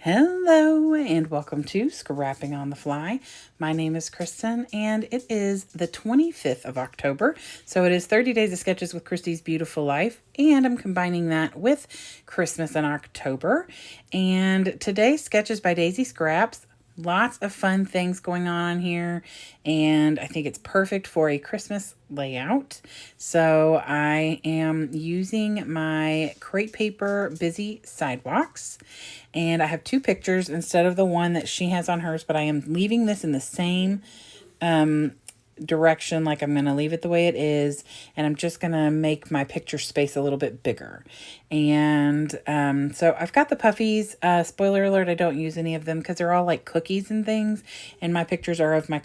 Hello and welcome to Scrapping on the Fly. My name is Kristen and it is the 25th of October. So it is 30 Days of Sketches with Christy's Beautiful Life, and I'm combining that with Christmas in October. And today's sketches by Daisie Scraps. Lots of fun things going on here, and I think it's perfect for a Christmas layout. So I am using my crepe paper busy sidewalks, and I have two pictures instead of the one that she has on hers, but I am leaving this in the same direction. Like, I'm going to leave it the way it is, and I'm just going to make my picture space a little bit bigger. And so I've got the puffies. Spoiler alert, I don't use any of them because they're all like cookies and things, and my pictures are of my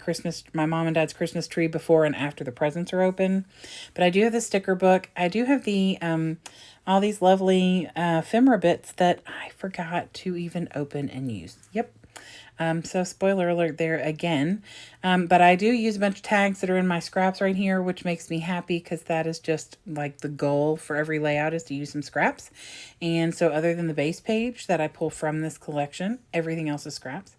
mom and dad's Christmas tree before and after the presents are open. But I do have the sticker book. I do have the all these lovely ephemera bits that I forgot to even open and use. Yep. So spoiler alert there again. But I do use a bunch of tags that are in my scraps right here, which makes me happy because that is just like the goal for every layout, is to use some scraps. And so other than the base page that I pull from this collection, everything else is scraps.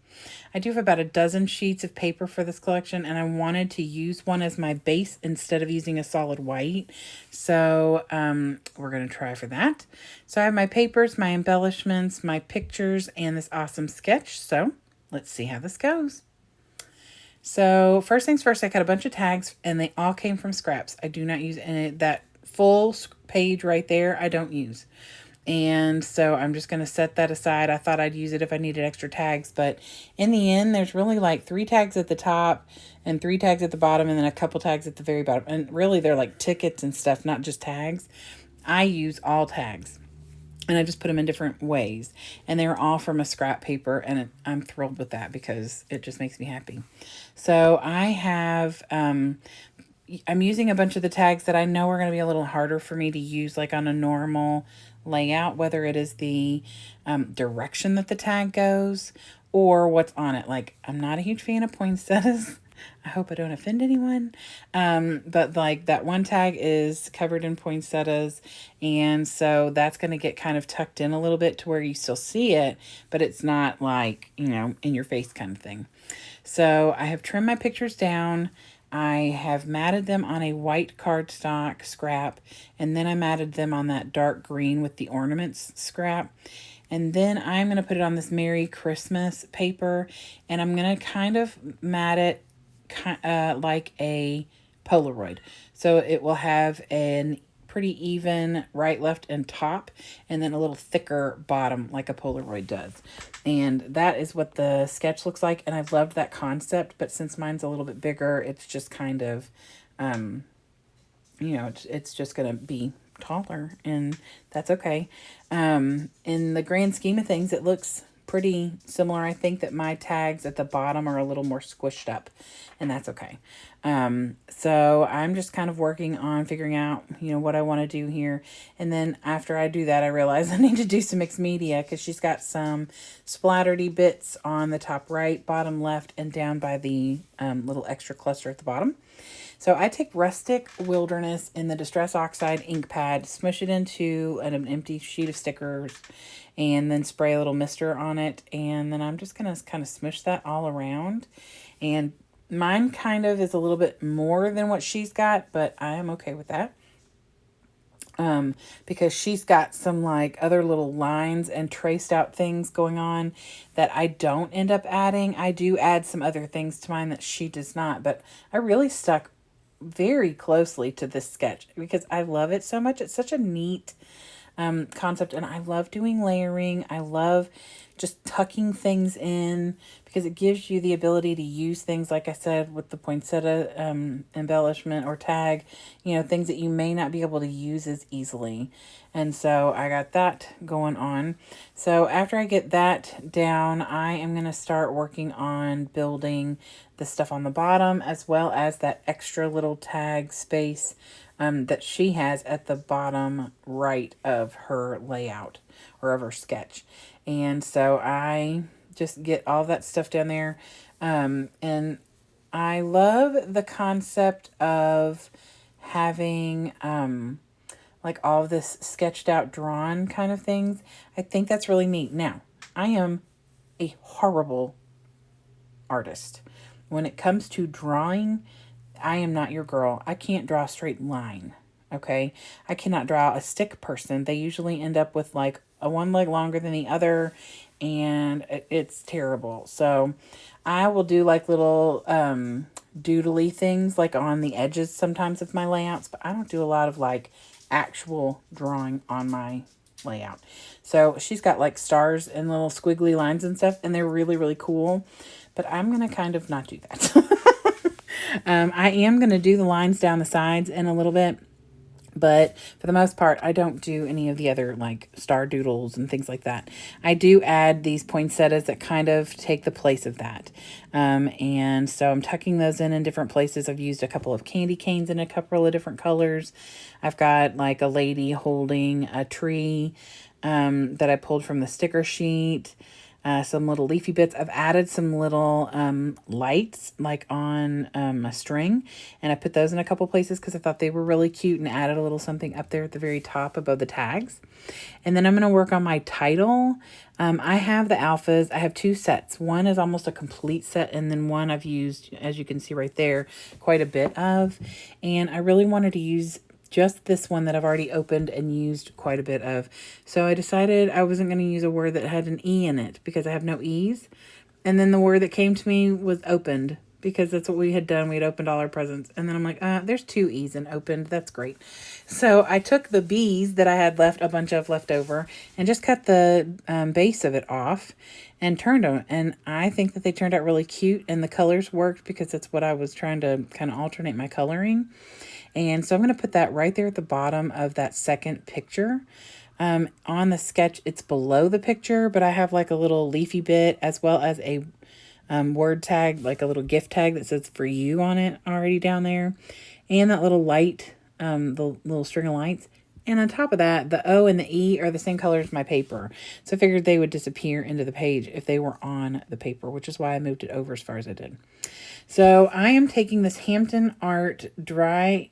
I do have about a dozen sheets of paper for this collection, and I wanted to use one as my base instead of using a solid white. So we're going to try for that. So I have my papers, my embellishments, my pictures, and this awesome sketch. So let's see how this goes. So first things first, I cut a bunch of tags, and they all came from scraps. I do not use any. That full page right there, I don't use. And so I'm just going to set that aside. I thought I'd use it if I needed extra tags, but in the end, there's really like 3 tags at the top and 3 tags at the bottom, and then a couple tags at the very bottom. And really, they're like tickets and stuff, not just tags. I use all tags, and I just put them in different ways, and they're all from a scrap paper, and I'm thrilled with that because it just makes me happy. So I have I'm using a bunch of the tags that I know are going to be a little harder for me to use like on a normal layout, whether it is the direction that the tag goes or what's on it. Like, I'm not a huge fan of poinsettias. I hope I don't offend anyone. But like that one tag is covered in poinsettias, and so that's going to get kind of tucked in a little bit to where you still see it, but it's not like, in your face kind of thing. So I have trimmed my pictures down. I have matted them on a white cardstock scrap, and then I matted them on that dark green with the ornaments scrap. And then I'm going to put it on this Merry Christmas paper, and I'm going to kind of mat it like a Polaroid. So it will have an pretty even right, left, and top, and then a little thicker bottom like a Polaroid does. And that is what the sketch looks like, and I've loved that concept, but since mine's a little bit bigger, it's just kind of, it's just going to be taller, and that's okay. In the grand scheme of things, it looks pretty similar. I think that my tags at the bottom are a little more squished up, and that's okay. So I'm just kind of working on figuring out, what I want to do here. And then after I do that, I realize I need to do some mixed media, because she's got some splattery bits on the top right, bottom left, and down by the little extra cluster at the bottom. So I take Rustic Wilderness in the Distress Oxide ink pad, smush it into an empty sheet of stickers, and then spray a little mister on it. And then I'm just going to kind of smush that all around. And mine kind of is a little bit more than what she's got, but I am okay with that. Because she's got some like other little lines and traced out things going on that I don't end up adding. I do add some other things to mine that she does not, but I really stuck very closely to this sketch because I love it so much. It's such a neat concept, and I love doing layering. I love just tucking things in because it gives you the ability to use things, like I said, with the poinsettia embellishment or tag, things that you may not be able to use as easily. And so I got that going on. So after I get that down, I am going to start working on building the stuff on the bottom, as well as that extra little tag space that she has at the bottom right of her layout or of her sketch. And so I just get all that stuff down there. And I love the concept of having like all of this sketched out, drawn kind of things. I think that's really neat. Now, I am a horrible artist. When it comes to drawing, I am not your girl. I can't draw a straight line. Okay. I cannot draw a stick person. They usually end up with like a one leg longer than the other, and it's terrible. So I will do like little doodly things like on the edges sometimes of my layouts, but I don't do a lot of like actual drawing on my layout. So she's got like stars and little squiggly lines and stuff, and they're really, really cool. But I'm going to kind of not do that. I am going to do the lines down the sides in a little bit. But for the most part, I don't do any of the other like star doodles and things like that. I do add these poinsettias that kind of take the place of that. And so I'm tucking those in different places. I've used a couple of candy canes in a couple of different colors. I've got like a lady holding a tree that I pulled from the sticker sheet. Some little leafy bits. I've added some little lights like on a string, and I put those in a couple places because I thought they were really cute, and added a little something up there at the very top above the tags. And then I'm going to work on my title. I have the alphas. I have two sets. One is almost a complete set, and then one I've used, as you can see right there, quite a bit of. And I really wanted to use just this one that I've already opened and used quite a bit of. So I decided I wasn't going to use a word that had an E in it because I have no E's. And then the word that came to me was opened because that's what we had done. We had opened all our presents. And then I'm like, there's two E's in opened. That's great. So I took the B's that I had left, a bunch of left over, and just cut the base of it off and turned them. And I think that they turned out really cute, and the colors worked because that's what I was trying to kind of alternate my coloring. And so I'm going to put that right there at the bottom of that second picture. On the sketch, it's below the picture, but I have like a little leafy bit as well as a word tag, like a little gift tag that says for you on it already down there. And that little light, the little string of lights. And on top of that, the O and the E are the same color as my paper. So I figured they would disappear into the page if they were on the paper, which is why I moved it over as far as I did. So I am taking this Hampton Art dye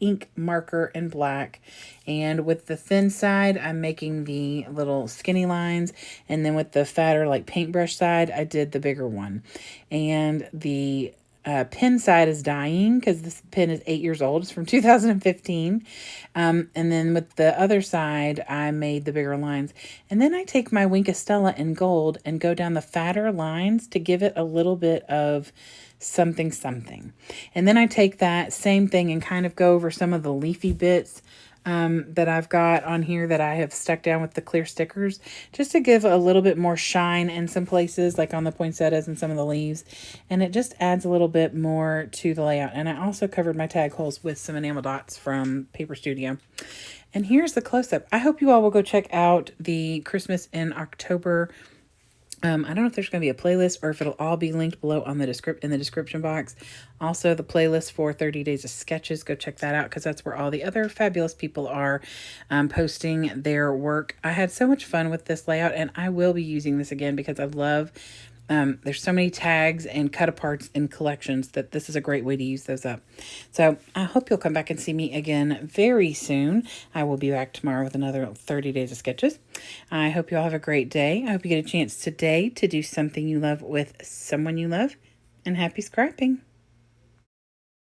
ink marker in black, and with the thin side I'm making the little skinny lines, and then with the fatter like paintbrush side I did the bigger one. And the pen side is dying because this pen is 8 years old. It's from 2015. And then with the other side, I made the bigger lines. And then I take my Wink Estella in gold and go down the fatter lines to give it a little bit of something something. And then I take that same thing and kind of go over some of the leafy bits that I've got on here that I have stuck down with the clear stickers, just to give a little bit more shine in some places, like on the poinsettias and some of the leaves. And it just adds a little bit more to the layout. And I also covered my tag holes with some enamel dots from Paper Studio. And here's the close-up. I hope you all will go check out the Christmas in October. I don't know if there's going to be a playlist or if it'll all be linked below on the in the description box. Also, the playlist for 30 Days of Sketches. Go check that out because that's where all the other fabulous people are posting their work. I had so much fun with this layout, and I will be using this again because I love there's so many tags and cut aparts in collections that this is a great way to use those up. So I hope you'll come back and see me again very soon. I will be back tomorrow with another 30 Days of Sketches. I hope you all have a great day. I hope you get a chance today to do something you love with someone you love. And happy scrapping.